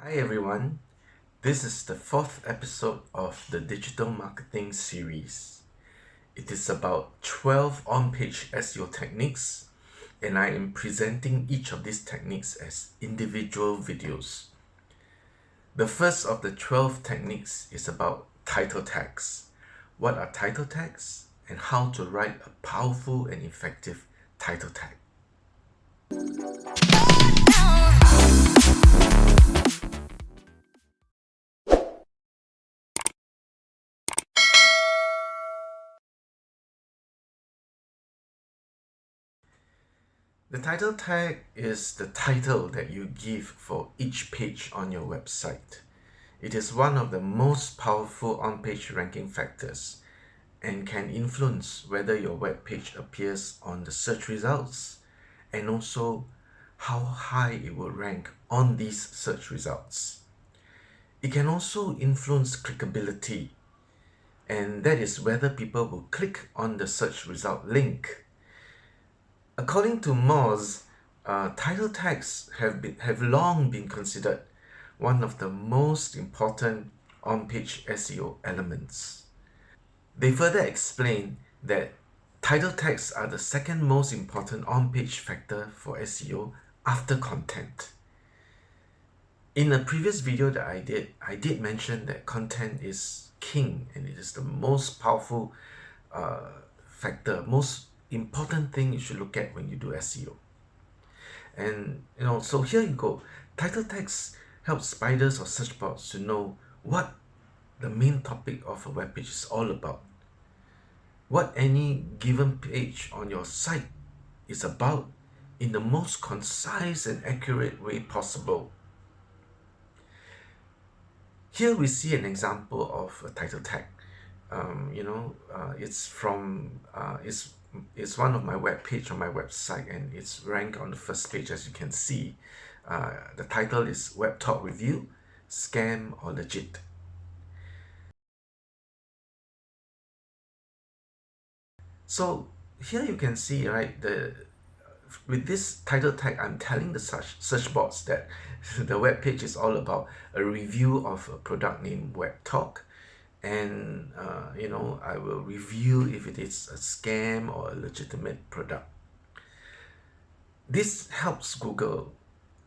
Hi everyone, this is the fourth episode of the digital marketing series. It is about 12 on-page SEO techniques, and I am presenting each of these techniques as individual videos. The first of the 12 techniques is about title tags. What are title tags and how to write a powerful and effective title tag. The title tag is the title that you give for each page on your website. It is one of the most powerful on-page ranking factors and can influence whether your web page appears on the search results and also how high it will rank on these search results. It can also influence clickability, and that is whether people will click on the search result link. According to Moz, title tags have long been considered one of the most important on-page SEO elements. They further explain that title tags are the second most important on-page factor for SEO after content. In a previous video that I did mention that content is king and it is the most powerful factor, most important thing you should look at when you do SEO. And so here you go. Title tags help spiders or search bots to know what the main topic of a web page is all about, what any given page on your site is about in the most concise and accurate way possible. Here we see an example of a title tag. It's one of my web page on my website, and it's ranked on the first page. As you can see, the title is Web Talk Review, Scam or Legit. So here you can see, right, with this title tag, I'm telling the search bots that the web page is all about a review of a product named Web Talk, and I will review if it is a scam or a legitimate product. This helps Google,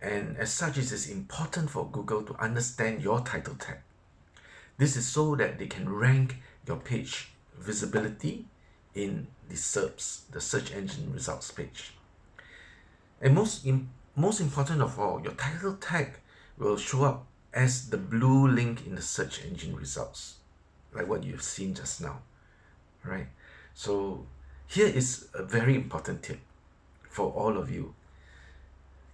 and as such it is important for Google to understand your title tag. This is so that they can rank your page visibility in the SERPs, the search engine results page. And most important of all, your title tag will show up as the blue link in the search engine results, like what you've seen just now, right? So here is a very important tip for all of you.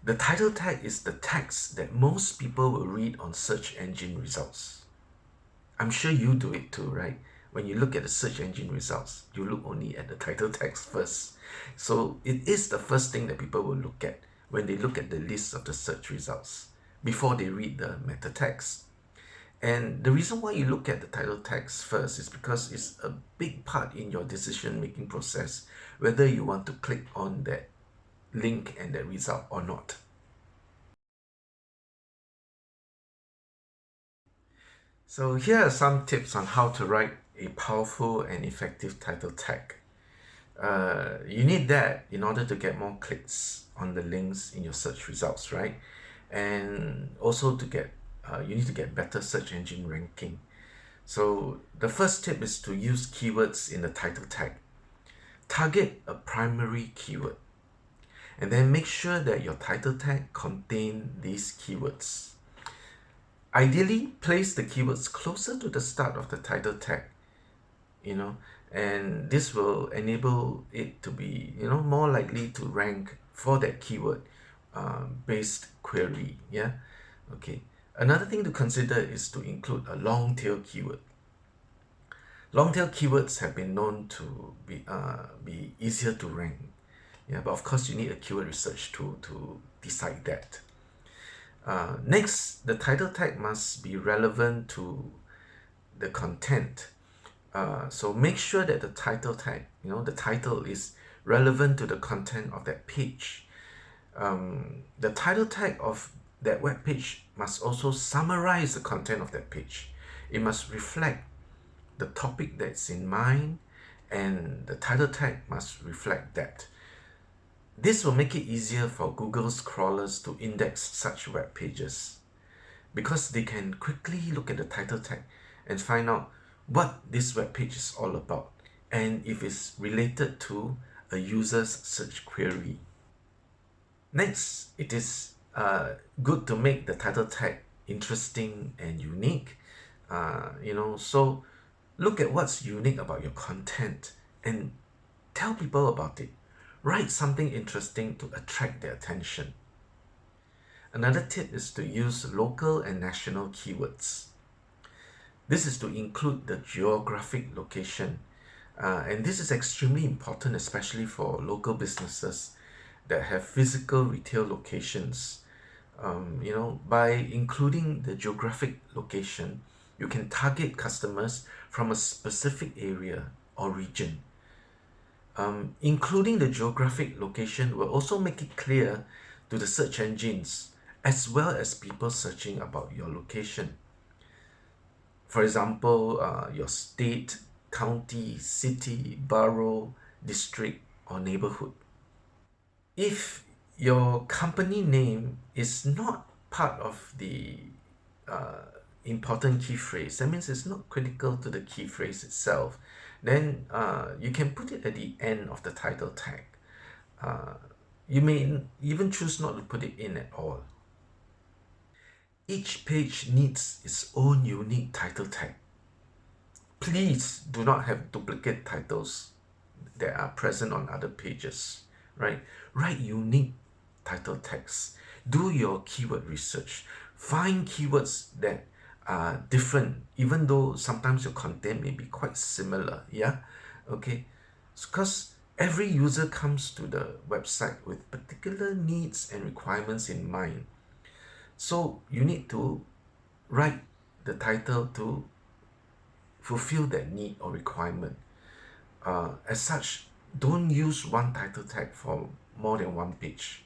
The title tag is the text that most people will read on search engine results. I'm sure you do it too, right? When you look at the search engine results, you look only at the title text first. So it is the first thing that people will look at when they look at the list of the search results before they read the meta text. And the reason why you look at the title text first is because it's a big part in your decision-making process, whether you want to click on that link and that result or not. So here are some tips on how to write a powerful and effective title tag. You need that in order to get more clicks on the links in your search results, right? And also to get you need to get better search engine ranking. So the first tip is to use keywords in the title tag. Target a primary keyword, and then make sure that your title tag contain these keywords. Ideally, place the keywords closer to the start of the title tag, and this will enable it to be, more likely to rank for that keyword based query. Yeah. Okay. Another thing to consider is to include a long tail keyword. Long tail keywords have been known to be easier to rank. Yeah, but of course you need a keyword research tool to decide that. Next, the title tag must be relevant to the content. So make sure that the title tag, the title is relevant to the content of that page. The title tag of that web page must also summarize the content of that page. It must reflect the topic that's in mind, and the title tag must reflect that. This will make it easier for Google's crawlers to index such web pages, because they can quickly look at the title tag and find out what this web page is all about and if it's related to a user's search query. Next, it is good to make the title tag interesting and unique. So look at what's unique about your content and tell people about it. Write something interesting to attract their attention. Another tip is to use local and national keywords. This is to include the geographic location. And this is extremely important, especially for local businesses that have physical retail locations. By including the geographic location, you can target customers from a specific area or region. Including the geographic location will also make it clear to the search engines as well as people searching about your location. For example, your state, county, city, borough, district, or neighborhood. If your company name is not part of the important key phrase, that means it's not critical to the key phrase itself, then you can put it at the end of the title tag. You may even choose not to put it in at all. Each page needs its own unique title tag. Please do not have duplicate titles that are present on other pages, right? Write unique title tags. Do your keyword research. Find keywords that are different, even though sometimes your content may be quite similar, yeah? Okay, because every user comes to the website with particular needs and requirements in mind. So you need to write the title to fulfill that need or requirement. As such, don't use one title tag for more than one page.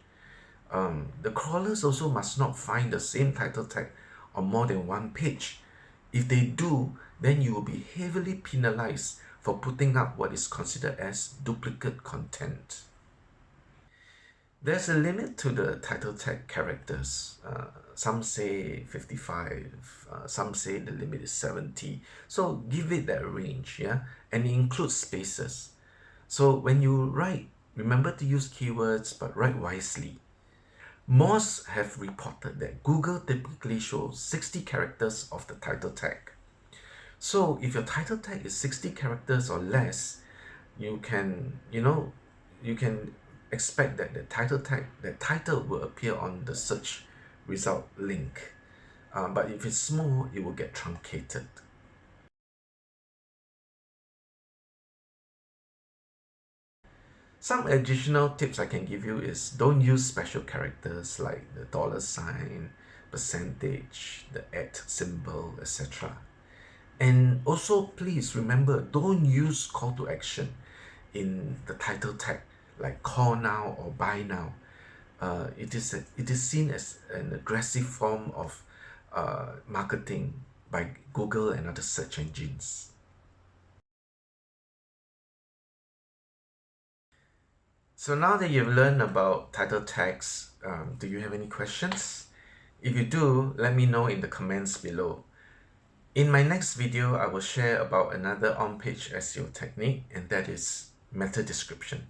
The crawlers also must not find the same title tag on more than one page. If they do, then you will be heavily penalized for putting up what is considered as duplicate content. There's a limit to the title tag characters. Some say 55, some say the limit is 70. So give it that range, yeah? And it includes spaces. So when you write, remember to use keywords, but write wisely. Most have reported that Google typically shows 60 characters of the title tag. So if your title tag is 60 characters or less, you can expect that the title will appear on the search result link. But if it's small, it will get truncated. Some additional tips I can give you is don't use special characters like the $sign, percentage, the @ symbol, etc. And also please remember, don't use call to action in the title tag like call now or buy now. It is seen as an aggressive form of marketing by Google and other search engines. So now that you've learned about title tags, do you have any questions? If you do, let me know in the comments below. In my next video, I will share about another on-page SEO technique, and that is meta description.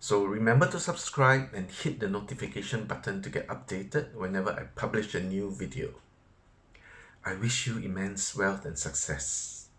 So remember to subscribe and hit the notification button to get updated whenever I publish a new video. I wish you immense wealth and success.